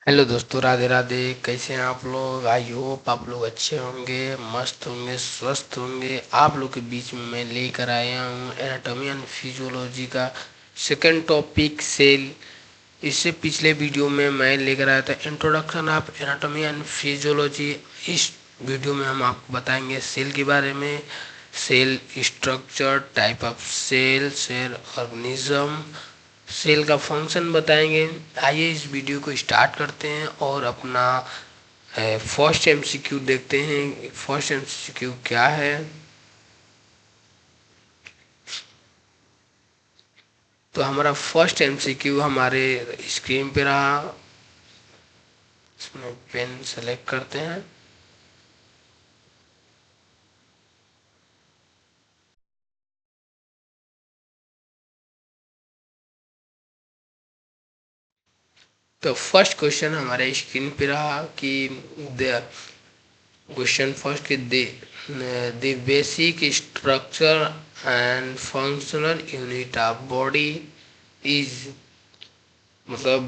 Hello दोस्तों, राधे राधे। कैसे हैं आप लोग? आई होप आप लोग अच्छे होंगे, मस्त होंगे, स्वस्थ होंगे। आप लोग के बीच में मैं लेकर आया हूँ एनाटॉमी एंड फिजियोलॉजी का सेकंड टॉपिक, सेल। इससे पिछले वीडियो में मैं लेकर आया था introduction of anatomy and physiology. इस वीडियो में हम आपको बताएंगे सेल के बारे में, cell structure, type of cell, cell organism, cell का फंक्शन बताएंगे। आइए इस वीडियो को स्टार्ट करते हैं और अपना फर्स्ट एमसीक्यू देखते हैं। फर्स्ट एमसीक्यू क्या है? तो हमारा फर्स्ट एमसीक्यू हमारे स्क्रीन पे रहा। इसमें पेन सेलेक्ट करते हैं। तो फर्स्ट क्वेश्चन हमारे स्क्रीन पे रहा कि द क्वेश्चन फर्स्ट कि the basic structure and functional unit of body is, मतलब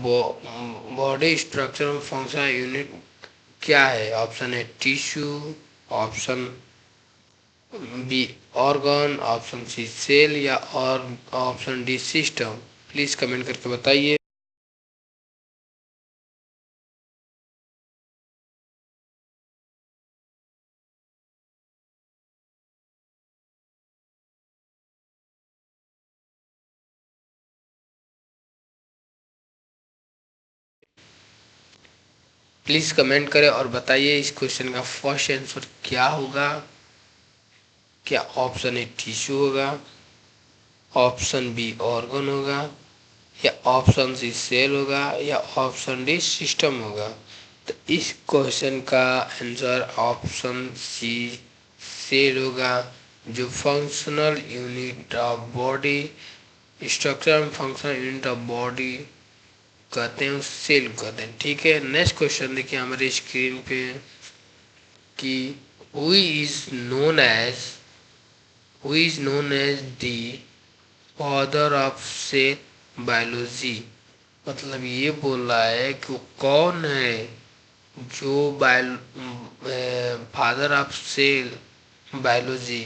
बॉडी स्ट्रक्चर और फंक्शनल यूनिट क्या है? ऑप्शन है tissue, option B organ, option C cell, या और option D system. Please comment करके बताइए। प्लीज कमेंट करें और बताइए इस क्वेश्चन का फर्स्ट आंसर क्या होगा। क्या ऑप्शन ए टिश्यू होगा, ऑप्शन बी ऑर्गन होगा, या ऑप्शन सी सेल होगा, या ऑप्शन डी सिस्टम होगा? तो इस क्वेश्चन का आंसर ऑप्शन सी सेल होगा। जो functional unit of body, structure and functional unit of body कहते हैं, उस सेल कहते हैं। ठीक है, नेक्स्ट क्वेश्चन देखिए हमारे स्क्रीन पे कि who is known as who is known as the father of cell biology. मतलब ये बोल रहा है कि वो कौन है जो फादर ऑफ सेल बायोलॉजी,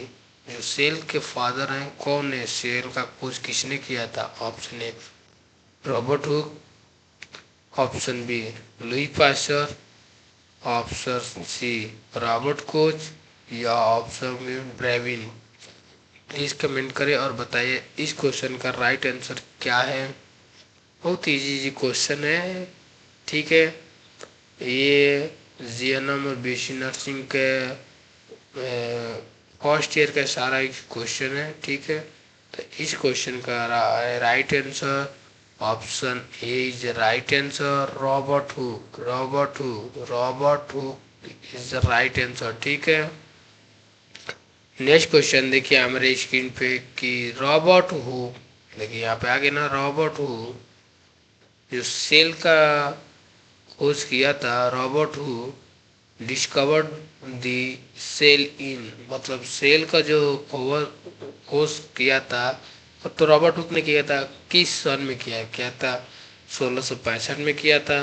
जो सेल के फादर हैं, कौन है? सेल का खोज किसने किया था? Option A Robert Hooke, option B Louis Pasteur, option C Robert Koch, या ऑप्शन बी ब्रेविन। प्लीज कमेंट करें और बताइए इस क्वेश्चन का राइट आंसर क्या है। बहुत इजी क्वेश्चन है। ठीक है, ये जीएनएम और बीएससी नर्सिंग के फर्स्ट ईयर का सारा एक क्वेश्चन है। ठीक है, तो इस क्वेश्चन का right answer option A is right answer, Robert Hooke. Robert Hooke is the right answer. ठीक है, नेक्स्ट क्वेश्चन देखिए हमारे स्क्रीन पे कि रॉबर्ट हुक, देखिए यहाँ पे आगे ना, रॉबर्ट हुक जो सेल का खोज किया था, Robert who discovered the cell in, मतलब सेल का जो खोज किया था तो रॉबर्ट हुक ने किया था। किस सन में किया था? 1665 में किया था,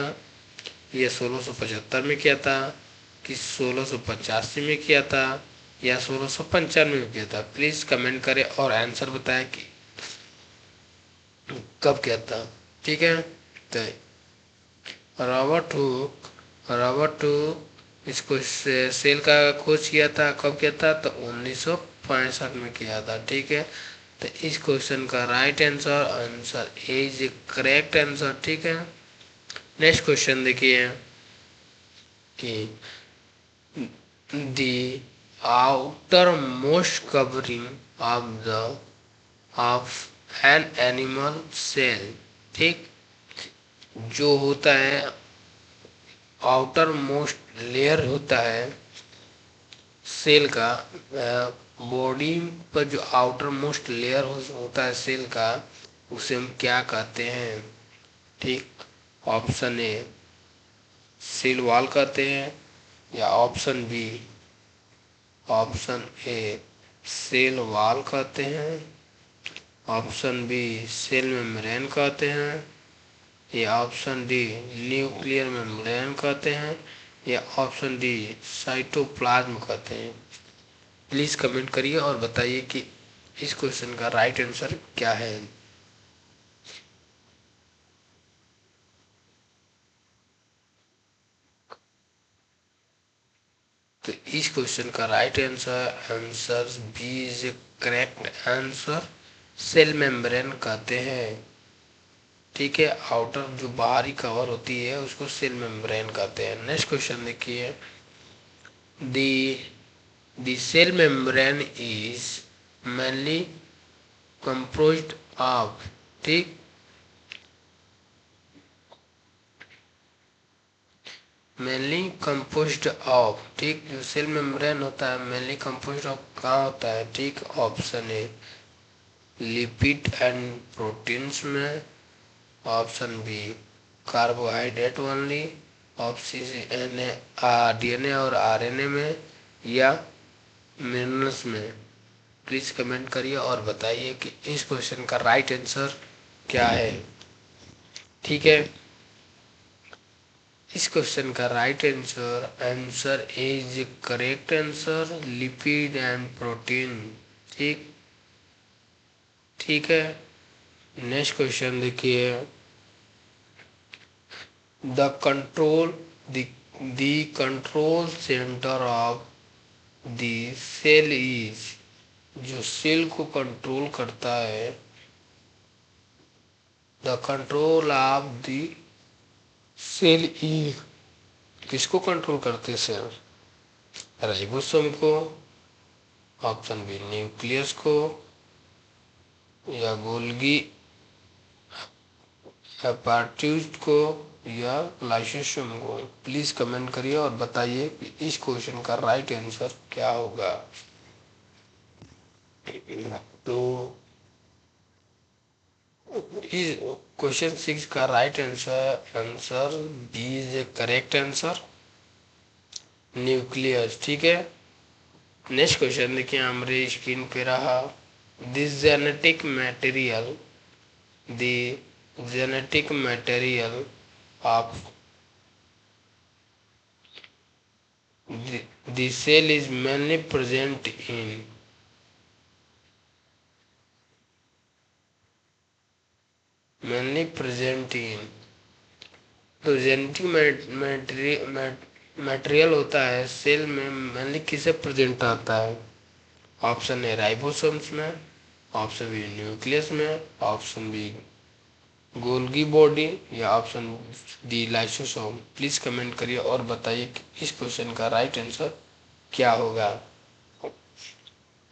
या 1675 में किया था, कि 1685 में किया था, या 1695 में किया था? प्लीज कमेंट करें और आंसर बताएं कि कब किया था। ठीक है, तो रॉबर्ट हुक रॉबर्ट हुक इसको सेल का खोज किया था। कब किया था? तो 1965 में किया था। ठीक है, तो इस क्वेश्चन का right answer answer A is correct answer. ठीक है, नेक्स्ट क्वेश्चन देखिए कि the outermost covering of the of an animal cell, ठीक, जो होता है आउटर मोस्ट लेयर होता है सेल का, बॉडी पर जो आउटर मोस्ट लेयर होता है सेल का, उसे हम क्या कहते हैं? ठीक, ऑप्शन ए सेल वॉल कहते हैं, या ऑप्शन ए सेल वॉल कहते हैं, ऑप्शन बी सेल मेम्ब्रेन कहते हैं, या ऑप्शन डी न्यूक्लियर मेम्ब्रेन कहते हैं, या ऑप्शन डी साइटोप्लाज्म कहते हैं। प्लीज कमेंट करिए और बताइए कि इस क्वेश्चन का राइट आंसर क्या है। तो इस क्वेश्चन का right answer B is correct answer, cell membrane कहते हैं। ठीक है, आउटर जो बाहरी कवर होती है उसको सेल मेम्ब्रेन कहते हैं। नेक्स्ट क्वेश्चन देखिए, the cell membrane is mainly composed of, ठीक, मेनली कंपोज्ड ऑफ, ठीक, जो सेल मेम्ब्रेन होता है मेनली कंपोज्ड ऑफ कहाँ होता है, ठीक, option A lipid and proteins में, option B carbohydrate only, option DNA और आरएनए में, या मिनरल्स में। प्लीज कमेंट करिए और बताइए कि इस क्वेश्चन का राइट आंसर क्या है। ठीक है, इस क्वेश्चन का right answer is correct answer lipid and protein. ठीक, ठीक है। नेक्स्ट क्वेश्चन देखिए, the control the control centre of the cell is, जो सेल को कंट्रोल करता है, the control of the cell is, किसको कंट्रोल करते हैं सेल, राइबोसोम को, ऑप्शन बी न्यूक्लियस को, या गोल्गी एपार्ट्यूज को, या लाइसोसोम को। प्लीज कमेंट करिए और बताइए कि इस क्वेश्चन का राइट आंसर क्या होगा। तो इस क्वेश्चन 6 का right answer B is A correct answer, nucleus. ठीक है, नेक्स्ट क्वेश्चन देखिए हमारे स्क्रीन पे रहा, this genetic material of the cell is mainly present in, तो जेनेटिक मटेरियल होता है सेल में मेनली किसे प्रेजेंट आता है, ऑप्शन ए राइबोसोम्स में, ऑप्शन बी न्यूक्लियस में, ऑप्शन बी गोल्गी बॉडी, या option D lysosome. Please comment करिए और बताइए कि इस क्वेश्चन का राइट आंसर क्या होगा।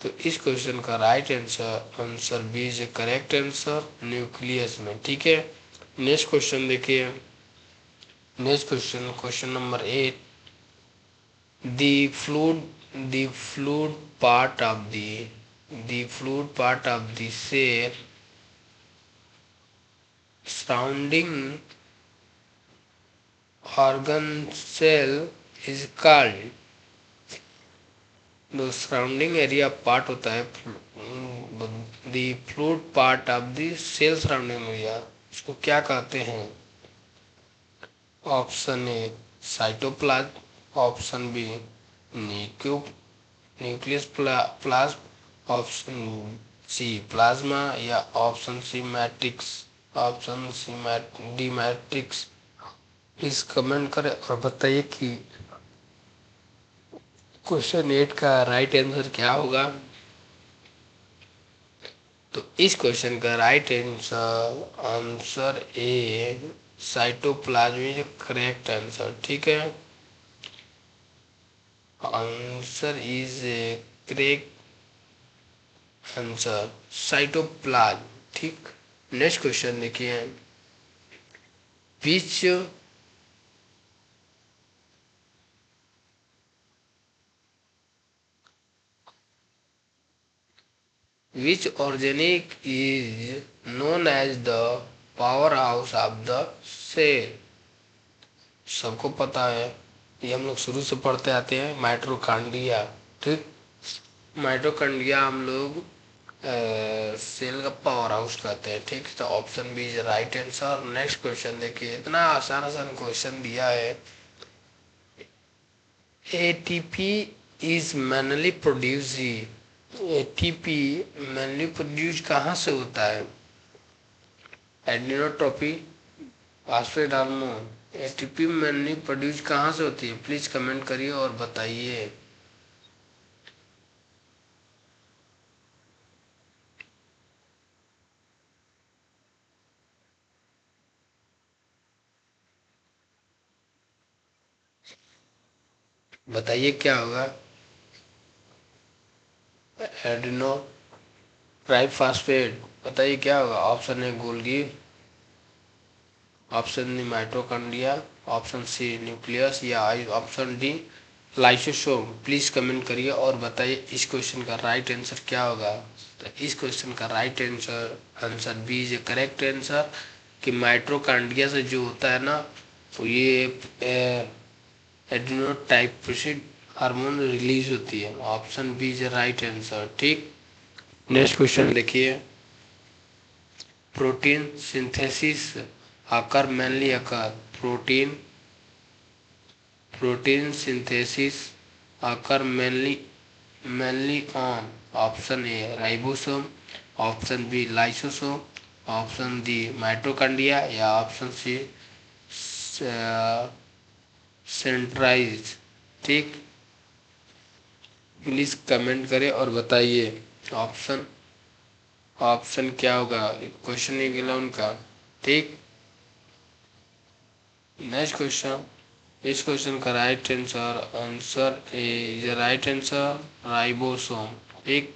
तो इस क्वेश्चन का right answer B is correct answer, nucleus में। ठीक है, नेक्स्ट क्वेश्चन देखिए, next question number 8, the fluid part of the cell surrounding organ cell is called, जो सराउंडिंग एरिया पार्ट होता है, the fluid part of the cell surrounding area, इसको क्या कहते हैं, option A cytoplasm, option B nucleus plasm, option C plasma, या option C matrix, option C D matrix. Please comment करें और बताइए कि क्वेश्चन 8 का राइट आंसर क्या होगा। तो इस क्वेश्चन का right answer A cytoplasm is correct answer. ठीक है, answer is correct answer cytoplasm. ठीक, नेक्स्ट क्वेश्चन देखिए, विच organic is known as the powerhouse of the cell। सबको पता है, ये हम लोग शुरू से पढ़ते आते हैं, माइटोकॉन्ड्रिया। ठीक, माइटोकॉन्ड्रिया हम लोग सेल का पावर हाउस कहते हैं। ठीक, तो option B is right answer. Next question देखिए, इतना आसान आसान क्वेश्चन दिया है। एटीपी इज मैनुअली प्रोड्यूस ही, एटीपी मैनुअली प्रोड्यूस कहाँ से होता है? एडिनोट्रोपी, phosphate hormone. ATP manually produce कहाँ से होती है? प्लीज कमेंट करिए और बताइए। बताइए क्या होगा? Adeno triphosphate. बताइए क्या होगा? Option A Golgi, option D mitochondria, option C nucleus, या option D lysosome. Please comment करिए और बताइए इस क्वेश्चन का राइट आंसर क्या होगा। तो इस क्वेश्चन का right answer answer B is correct answer, कि माइटोकॉन्ड्रिया से जो होता है ना, तो ये एडिनोटाइपिक हार्मोन रिलीज होती है। Option B is right answer. ठीक, नेक्स्ट क्वेश्चन देखिए। Protein synthesis occur mainly occur protein synthesis occur mainly on option A ribosome, option B lysosome, option D mitochondria, या ऑप्शन सी सेंट्राइज। ठीक, please comment करें और बताइए option option क्या होगा। Question ये गया उनका। ठीक, नेक्स्ट क्वेश्चन। इस क्वेश्चन का right answer answer A is right answer ribosome. ठीक,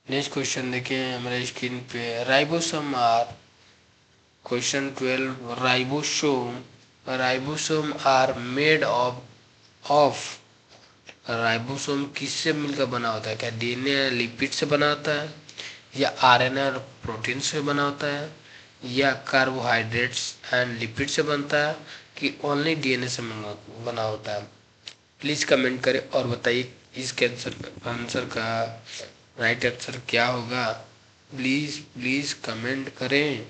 नेक्स्ट क्वेश्चन देखिए हमारे स्क्रीन पे। Ribosome are, question 12, ribosome are made of ribosome किससे मिलकर बना होता है? क्या डीएनए लिपिड से बना होता है, या आरएनए और प्रोटीन से बना होता है, या कार्बोहाइड्रेट्स एंड लिपिड से बनता है, कि ओनली डीएनए से बना होता है? प्लीज कमेंट करें और बताइए इसके आंसर का राइट आंसर क्या होगा। प्लीज प्लीज कमेंट करें।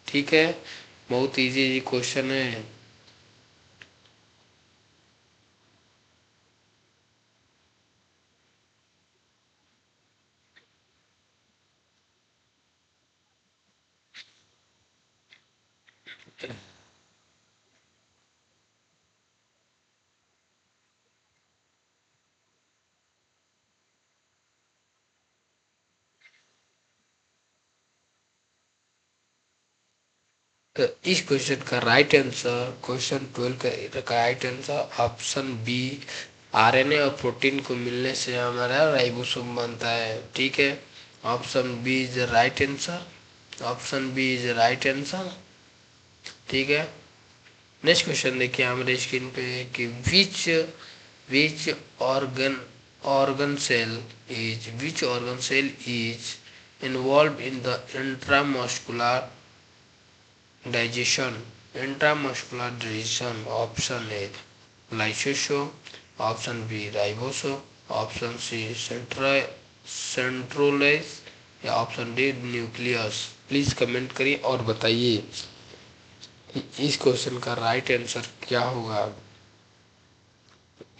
ठीक है, बहुत इजी क्वेश्चन है। तो इस क्वेश्चन का राइट आंसर, क्वेश्चन 12 का right answer option B, RNA और प्रोटीन को मिलने से हमारा राइबोसोम बनता है। ठीक है, option B is right answer. Option B is right answer. ठीक है, नेक्स्ट क्वेश्चन देखिए हमारे स्क्रीन पे कि which organ which organ cell is involve in the intramuscular digestion. Option A lysosome, option B ribosome, option C centrioles, या option D nucleus. Please comment करिए और बताइए इस क्वेश्चन का राइट आंसर क्या होगा।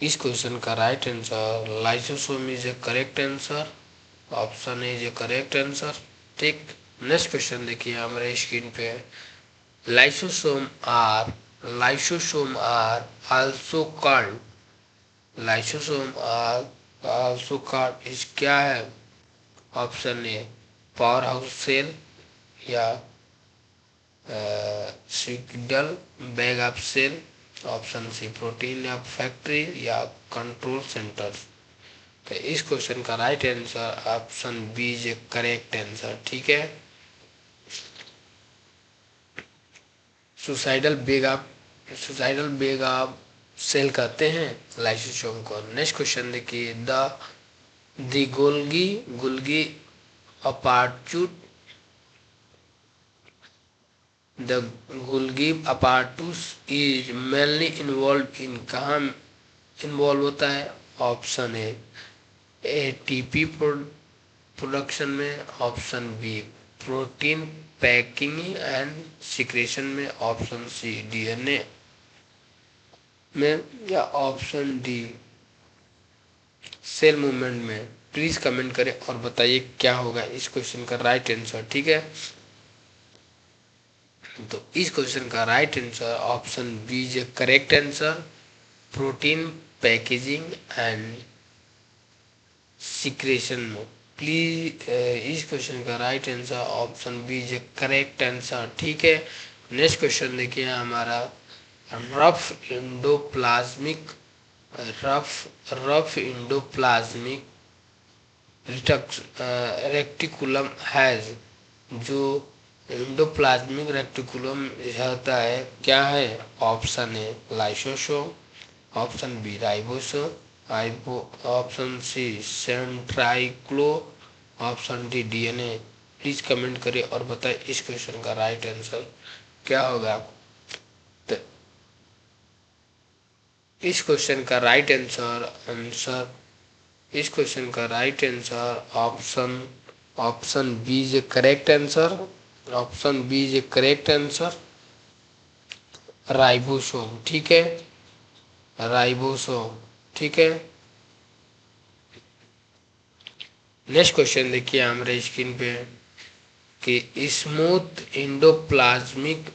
इस क्वेश्चन का right answer lysosome is A correct answer. Option is A correct answer. ठीक, नेक्स्ट क्वेश्चन देखिए हमारे स्क्रीन पे। Lysosome are lysosome are also called lysosome are also called इस क्या है? Option A power house cell, या signal bag of cell, option C protein या factory, या कंट्रोल सेंटर। तो इस क्वेश्चन का right answer option B is correct answer. ठीक है, सुसाइडल बैग ऑफ सेल कहते हैं लाइसोसोम को। नेक्स्ट क्वेश्चन देखिए। The Golgi apparatus the Golgi apparatus is mainly involve in, कहाँ इन्वॉल्व होता है? ऑप्शन ए एटीपी प्रोडक्शन में, option B protein packing and secretion में, ऑप्शन सी डीएनए में, या ऑप्शन डी सेल मूवमेंट में। प्लीज कमेंट करें और बताइए क्या होगा इस क्वेश्चन का राइट आंसर। ठीक है, तो इस क्वेश्चन का right answer option B is correct answer, protein packaging and secretion में। प्लीज इस क्वेश्चन का right answer option B is correct answer. ठीक है, नेक्स्ट क्वेश्चन देखिए हमारा rough endoplasmic rough endoplasmic reticulum has, जो इंडोप्लाज्मिक रेक्टिकुलम होता है क्या है? Option A lysosome, option B ribosome, option C centriole, option D DNA. Please comment करें और बताएं इस क्वेश्चन का राइट आंसर क्या होगा। तो इस क्वेश्चन का राइट आंसर इस क्वेश्चन का right answer option B is correct answer, option B is correct answer, ribosome. ठीक है, राइबोसोम। ठीक है, नेक्स्ट क्वेश्चन देखिए हमारे स्क्रीन पे कि smooth endoplasmic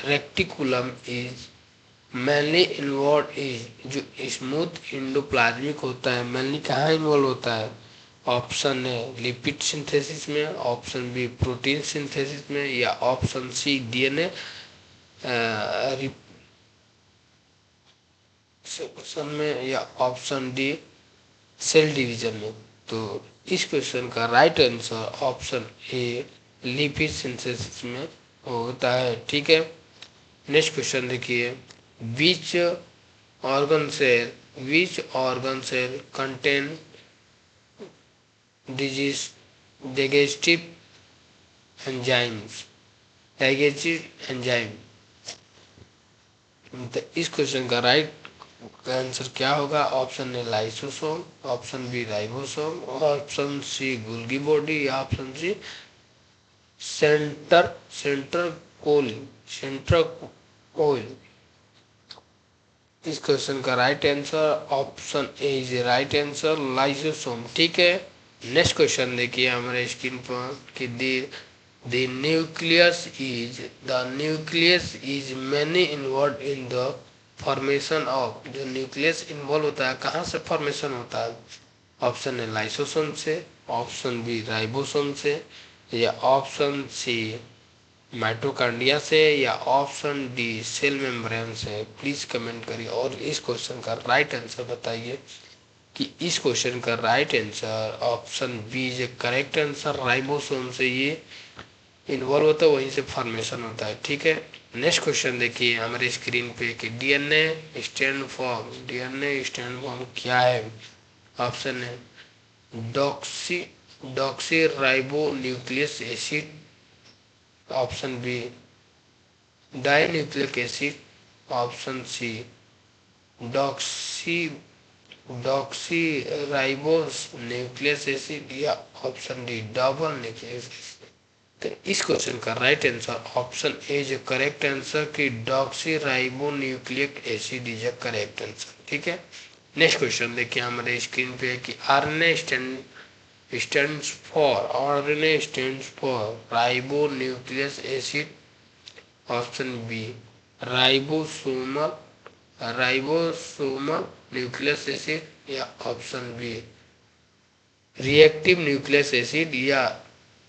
reticulum is mainly involve is, जो स्मूथ इंडोप्लाज्मिक होता है मेनली कहाँ इन्वॉल्व होता है? ऑप्शन है लिपिड सिंथेसिस में, ऑप्शन बी प्रोटीन सिंथेसिस में, या ऑप्शन सी डीएनए रिप्लिकेशन में, या ऑप्शन डी सेल डिवीजन में। तो इस क्वेश्चन का right answer option A lipid synthesis में होता है। ठीक है, नेक्स्ट क्वेश्चन देखिए which organ cell contain digestive enzymes, digestive enzyme। तो इस क्वेश्चन का राइट आंसर क्या होगा? Option A lysosome, option B ribosome, option C Golgi body, या ऑप्शन सी सेंट्रल कोल। इस क्वेश्चन का right answer option A is right answer, lysosome. ठीक है, नेक्स्ट क्वेश्चन देखिए हमारे स्क्रीन पर कि the nucleus is mainly involve in the formation of, जो न्यूक्लियस इन्वॉल्व होता है कहाँ से फॉर्मेशन होता है? ऑप्शन ए लाइसोसोम से, ऑप्शन बी राइबोसोम से, या ऑप्शन सी माइटोकांड्रिया से, या ऑप्शन डी सेल मेम्ब्रेन से। प्लीज कमेंट करिए और इस क्वेश्चन का राइट आंसर बताइए कि इस क्वेश्चन का right answer option B is correct answer, ribosome से ये इन्वॉल्व होता है, वहीं से फॉर्मेशन होता है। ठीक है, नेक्स्ट क्वेश्चन देखिए हमारे स्क्रीन पे कि डीएनए स्टैंड फॉर्म क्या है? ऑप्शन है deoxy ribo nucleus acid, option B di nucleic acid, option C deoxy deoxy ribose nucleus acid, या option D double nucleus acid. तो इस क्वेश्चन का राइट आंसर ऑप्शन ए जो करेक्ट आंसर कि Doxy ribo nucleic acid is a correct answer. ठीक है, next question देखिए हमारे स्क्रीन पे है कि RNA stands for ribo nucleus acid, option B ribosomal nucleus acid, या option B reactive nucleus acid, या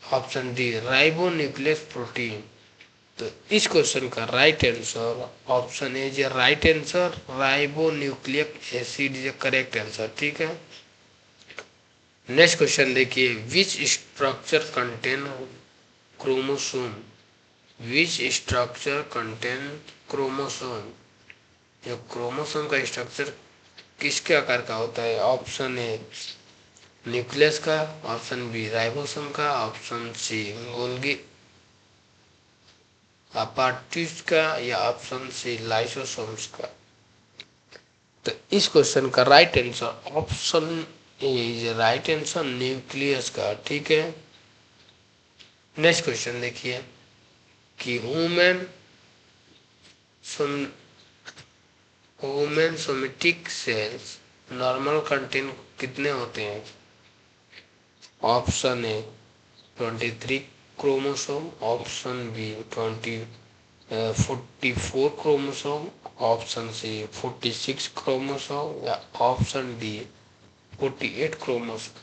option D ribo nucleus protein. तो इस क्वेश्चन का right answer option A is right answer, ribo nucleic acid is correct answer. ठीक है, next question देखिए which structure contain chromosome, which structure contain chromosome, जो chromosome का structure किसके आकार का होता है? ऑप्शन ए न्यूक्लियस का, ऑप्शन बी राइबोसोम का, ऑप्शन सी गोल्गी अपार्टिस का, या ऑप्शन सी लाइसोसोम्स का। तो इस क्वेश्चन का right answer option A is right answer, nucleus का। ठीक है, नेक्स्ट क्वेश्चन देखिए कि human somatic cells normal content कितने होते हैं? Option A 23 chromosome, option B 44 chromosome, option C 46 chromosome या ऑप्शन डी 48 क्रोमोसोम।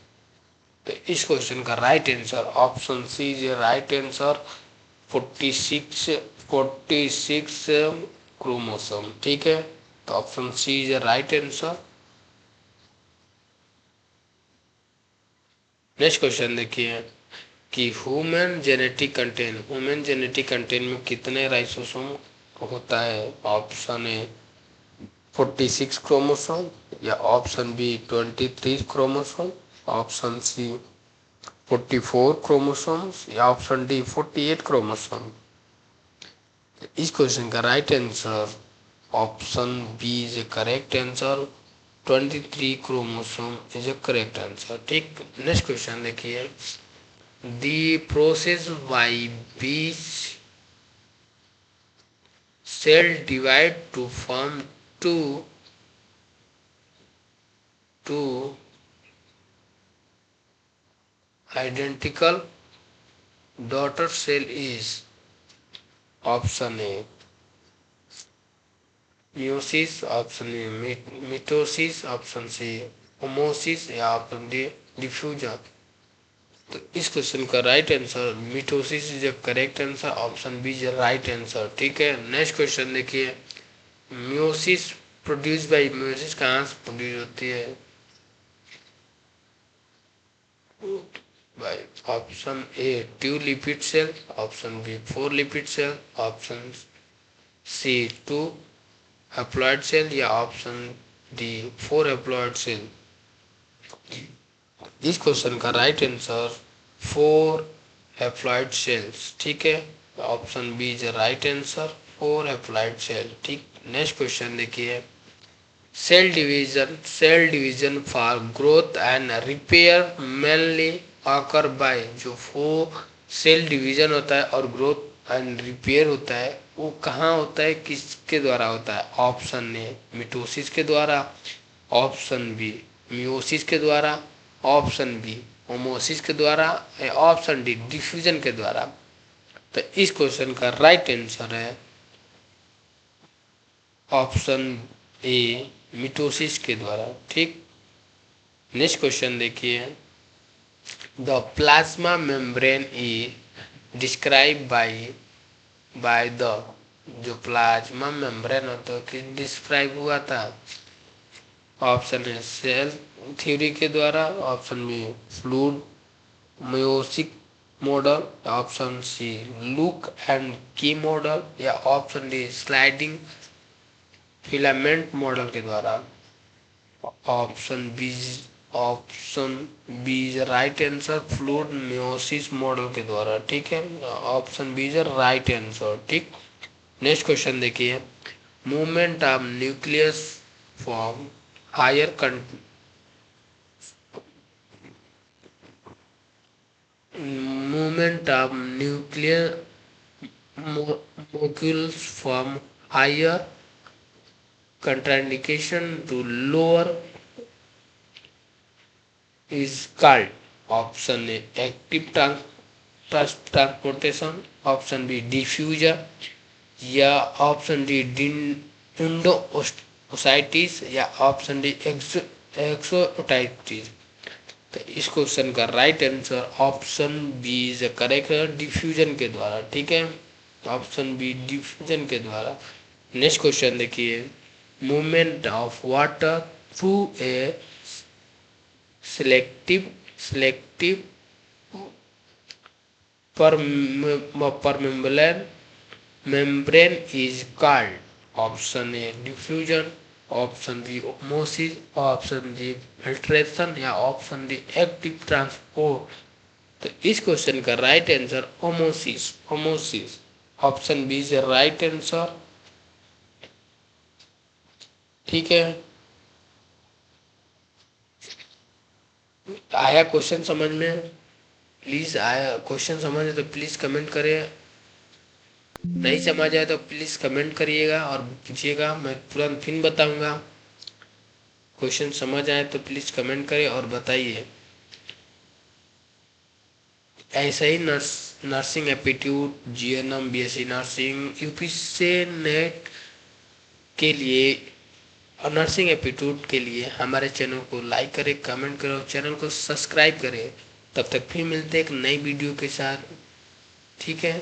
तो इस क्वेश्चन का right answer option C is right answer, 46 chromosome. ठीक है, तो option C is right answer. Next question देखिए कि ह्यूमन जेनेटिक कंटेंट में कितने राइसोसोम होता है? ऑप्शन ए 46 क्रोमोसोम या option B 23 chromosome, option C 44 chromosomes या ऑप्शन डी 48 क्रोमोसोम। इस क्वेश्चन का right answer option B is A correct answer, 23 chromosome is A correct answer. ठीक, नेक्स्ट क्वेश्चन देखिए, the process by which cell divide to form two identical daughter cell is option A meiosis, option A mitosis, option C homeosis या option D diffusion. तो इस question का right answer mitosis is correct answer, option B is right answer. ठीक है, next question देखिए, meiosis produce by meiosis कहाँ से produce होती है? By option A 2 lipid cell, option B 4 lipid cell, option C 2 haploid cell या option D 4 haploid cell. इस question का राइट आंसर 4 हैप्लॉइड सेल्स। ठीक है, option B is right answer, 4 haploid cell. ठीक, नेक्स्ट क्वेश्चन देखिए, cell division for growth and repair mainly occur by. जो 4 cell division होता है और ग्रोथ एंड रिपेयर होता है वो कहाँ होता है, किसके द्वारा होता है? ऑप्शन ए मिटोसिस के द्वारा, ऑप्शन बी मियोसिस के द्वारा, ऑप्शन बी होमोसिस के द्वारा या ऑप्शन डी डिफ्यूजन के द्वारा। तो इस क्वेश्चन का राइट आंसर है ऑप्शन ए मिटोसिस के द्वारा। ठीक, नेक्स्ट क्वेश्चन देखिए, the plasma membrane is describe by the. जो प्लाज्मा मेम्ब्रेन होता है कि डिस्क्राइब हुआ था? ऑप्शन है सेल थ्योरी के द्वारा, option B fluid meiosis model, option C lock and key model या option D sliding filament model के द्वारा। Option B is right answer, fluid meiosis model के द्वारा। ठीक है, option B is right answer. ठीक, नेक्स्ट क्वेश्चन देखिए, movement of nucleus from higher movement of nuclear molecules from higher contraindication to lower is called? option A active transportation, option B diffusion या option D endocytosis या option D exocytosis. तो इस question का right answer option B is correct, diffusion के द्वारा। ठीक है, option B diffusion के द्वारा। नेक्स्ट क्वेश्चन देखिए, movement of water through a selective permeable membrane is called? Option A diffusion, option B osmosis, option D filtration या option D active transport. तो इस क्वेश्चन का right answer osmosis, option B is right answer. ठीक है, आया question समझ में? Please आया क्वेश्चन समझ में तो प्लीज कमेंट करें, नहीं समझ आए तो प्लीज कमेंट करिएगा और पूछिएगा, मैं तुरंत फिर बताऊंगा। क्वेश्चन समझ आए तो प्लीज कमेंट करें और बताइए। ऐसा ही nursing aptitude, GNM, BSc nursing, UP से नेट के लिए और नर्सिंग एप्टीट्यूड के लिए हमारे चैनल को लाइक करें, कमेंट करें और चैनल को सब्सक्राइब करें। तब तक फिर मिलते हैं एक नई वीडियो के साथ। ठीक है।